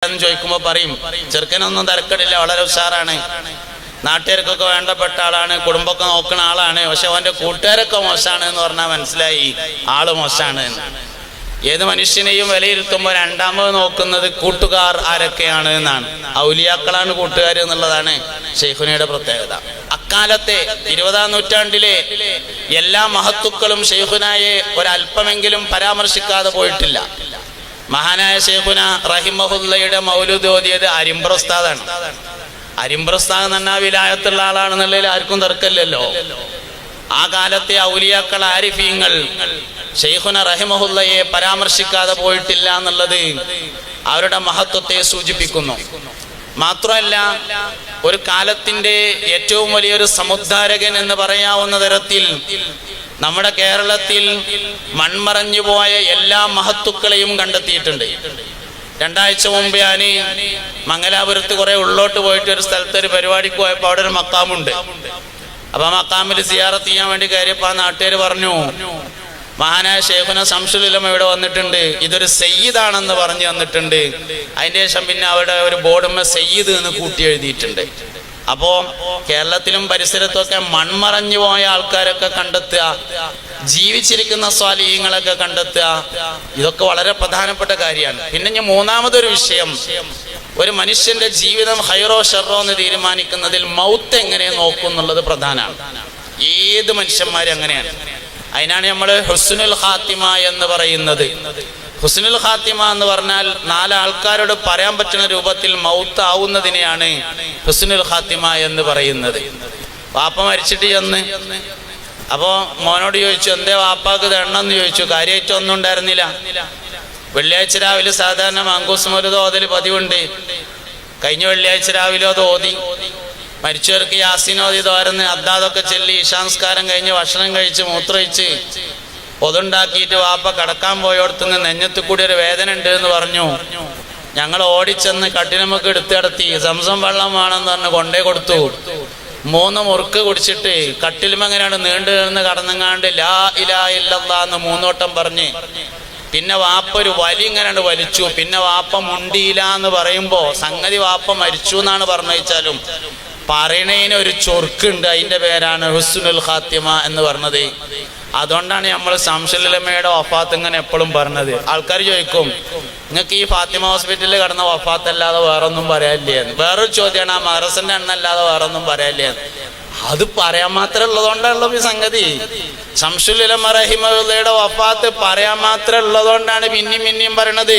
ചോദിക്കുമ്പോൾ പറയും ചെറുക്കനൊന്നും തിരക്കടില്ല, വളരെ ഉഷാറാണ്, നാട്ടുകാർക്കൊക്കെ വേണ്ടപ്പെട്ട ആളാണ്, കുടുംബമൊക്കെ നോക്കുന്ന ആളാണ്, പക്ഷെ അവന്റെ കൂട്ടുകാരൊക്കെ മോശമാണ് എന്ന് പറഞ്ഞാൽ മനസ്സിലായി ആള് മോശമാണ്. ഏത് മനുഷ്യനെയും വിലയിരുത്തുമ്പോൾ രണ്ടാമത് നോക്കുന്നത് കൂട്ടുകാർ ആരൊക്കെയാണ് എന്നാണ്. ഔലിയാക്കളാണ് കൂട്ടുകാർ എന്നുള്ളതാണ് ശൈഖുനയുടെ പ്രത്യേകത. അക്കാലത്തെ 20-ാം നൂറ്റാണ്ടിലെ എല്ലാ മഹത്തുക്കളും ശൈഖുനായെ ഒരല്പമെങ്കിലും പരാമർശിക്കാതെ പോയിട്ടില്ല. മഹാനായ ശൈഖുന റഹിമഹുല്ലയുടെ മൗലൂദ് ഓതിയത് അരിമ്പ്രസ്താദാണ്. അരിമ്പ്രസ്താദ് എന്ന് പറഞ്ഞാൽ വിലായത്തുള്ള ആളാണെന്നുള്ളതിൽ ആർക്കും തർക്കമില്ലല്ലോ. ആ കാലത്തെ ഔലിയാക്കൾ ആരിഫീങ്ങൾ ശൈഖുന റഹിമഹുല്ലയെ പരാമർശിക്കാതെ പോയിട്ടില്ല എന്നുള്ളത് അവരുടെ മഹത്വത്തെ സൂചിപ്പിക്കുന്നു. മാത്രമല്ല, ഒരു കാലത്തിന്റെ ഏറ്റവും വലിയൊരു സമുദ്ധാരകൻ എന്ന് പറയാവുന്ന തരത്തിൽ നമ്മുടെ കേരളത്തിൽ മൺമറഞ്ഞു പോയ എല്ലാ മഹത്തുക്കളെയും കണ്ടെത്തിയിട്ടുണ്ട്. 2 ആഴ്ച മുമ്പ് ഞാൻ മംഗലാപുരത്ത് കുറെ ഉള്ളോട്ട് പോയിട്ട് ഒരു സ്ഥലത്ത് ഒരു പരിപാടിക്ക് പോയപ്പോൾ അവിടെ ഒരു മക്കാമുണ്ട്. അപ്പൊ ആ മക്കാമിൽ സിയാറത്ത് ചെയ്യാൻ വേണ്ടി കയറിയപ്പോൾ ആ നാട്ടുകാർ പറഞ്ഞു, മഹാനായ ശൈഖുന ശംസുൽ ഉലമ ഇവിടെ വന്നിട്ടുണ്ട്, ഇതൊരു സയ്യിദാണെന്ന് പറഞ്ഞു വന്നിട്ടുണ്ട്. അതിന്റെ ശേഷം പിന്നെ അവിടെ ഒരു ബോർഡുമ്മ സയ്യിദ് എന്ന് കൂട്ടി എഴുതിയിട്ടുണ്ട്. അപ്പോ കേരളത്തിലും പരിസരത്തൊക്കെ മൺമറഞ്ഞു പോയ ആൾക്കാരൊക്കെ കണ്ടെത്തുക, ജീവിച്ചിരിക്കുന്ന സ്വാലിഹീങ്ങളൊക്കെ കണ്ടെത്തുക, ഇതൊക്കെ വളരെ പ്രധാനപ്പെട്ട കാര്യമാണ്. പിന്നെ ഞാൻ മൂന്നാമതൊരു വിഷയം, ഒരു മനുഷ്യന്റെ ജീവിതം ഹൈറോ ഷെറോ എന്ന് തീരുമാനിക്കുന്നതിൽ മൗത്ത് എങ്ങനെ നോക്കും എന്നുള്ളത് പ്രധാനമാണ്. ഏത് മനുഷ്യന്മാരും അങ്ങനെയാണ്. അതിനാണ് നമ്മൾ ഹുസ്നുൽ ഖാത്തിമ എന്ന് പറയുന്നത്. ഹുസ്നുൽ ഖാത്തിമ എന്ന് പറഞ്ഞാൽ 4 ആൾക്കാരോട് പറയാൻ പറ്റുന്ന രൂപത്തിൽ മൗത്ത് ആവുന്നതിനെയാണ് ഹുസ്നുൽ ഖാത്തിമ എന്ന് പറയുന്നത്. വാപ്പ മരിച്ചിട്ട് ചെന്ന് അപ്പോ മോനോട് ചോദിച്ചു, എന്തേ വാപ്പാക്ക് തരണമെന്ന് ചോദിച്ചു. കാര്യമായിട്ട് ഒന്നും ഉണ്ടായിരുന്നില്ല. വെള്ളിയാഴ്ച രാവിലെ സാധാരണ മാങ്കൂസ് മൗലൂദ് ഓതൽ പതിവുണ്ട്. കഴിഞ്ഞ വെള്ളിയാഴ്ച രാവിലെ അത് ഓതി. മരിച്ചവർക്ക് യാസീൻ ഓതി തോരന്ന് അദ്ദാദൊക്കെ ചൊല്ലി ഇശാംസ്കാരം കഴിഞ്ഞ് ഭക്ഷണം കഴിച്ച് മൂത്രയിച്ച് ഒതുണ്ടാക്കിയിട്ട് വാപ്പ കടക്കാൻ പോയോടത്തുനിന്ന് നെഞ്ഞത്ത് കൂടി ഒരു വേദന ഉണ്ട് എന്ന് പറഞ്ഞു. ഞങ്ങൾ ഓടിച്ചെന്ന് കട്ടിനമ്മക്ക് എടുത്തിടത്തി സംസം വെള്ളം വേണമെന്ന് പറഞ്ഞ് കൊണ്ടേ കൊടുത്തു. 3 മുറുക്ക് കുടിച്ചിട്ട് കട്ടിലുമെങ്ങനെയാണ് നീണ്ടു നിന്ന് കടന്നങ്ങാണ്ട് ലാ ഇലാഹ ഇല്ലല്ലാഹ് എന്ന് 3 വട്ടം പറഞ്ഞ് പിന്നെ വാപ്പ ഒരു വലി ഇങ്ങനെയാണ് വലിച്ചു. പിന്നെ വാപ്പ മുണ്ടിയില്ല എന്ന് പറയുമ്പോ സംഗതി വാപ്പ മരിച്ചു എന്നാണ് പറഞ്ഞു വെച്ചാലും പറയണേന് ഒരു ചൊറുക്കുണ്ട്. അതിന്റെ പേരാണ് ഹുസ്നുൽ ഖാത്തിമ എന്ന് പറഞ്ഞത്. അതുകൊണ്ടാണ് നമ്മൾ ശംസുൽ ഉലമയുടെ വഫാത്ത് ഇങ്ങനെ എപ്പോഴും പറഞ്ഞത്. ആൾക്കാർ ചോദിക്കും, നിങ്ങൾക്ക് ഈ ഫാത്തിമ ഹോസ്പിറ്റലിൽ കിടന്ന വഫാത്ത് അല്ലാതെ വേറൊന്നും പറയാനില്ലേ? വേറൊരു ചോദ്യമാണ്, ആ മദ്രസന്റെ എണ്ണ അല്ലാതെ വേറൊന്നും പറയാനില്ലേ? അത് പറയാൻ മാത്രം ഉള്ളതുകൊണ്ടാണല്ലോ ഈ സംഗതി. ശംസുൽ ഉലമ റഹിമഹുല്ലയുടെ വഫാത്ത് പറയാൻ മാത്രം ഉള്ളതുകൊണ്ടാണ് പിന്നെയും പറയണത്.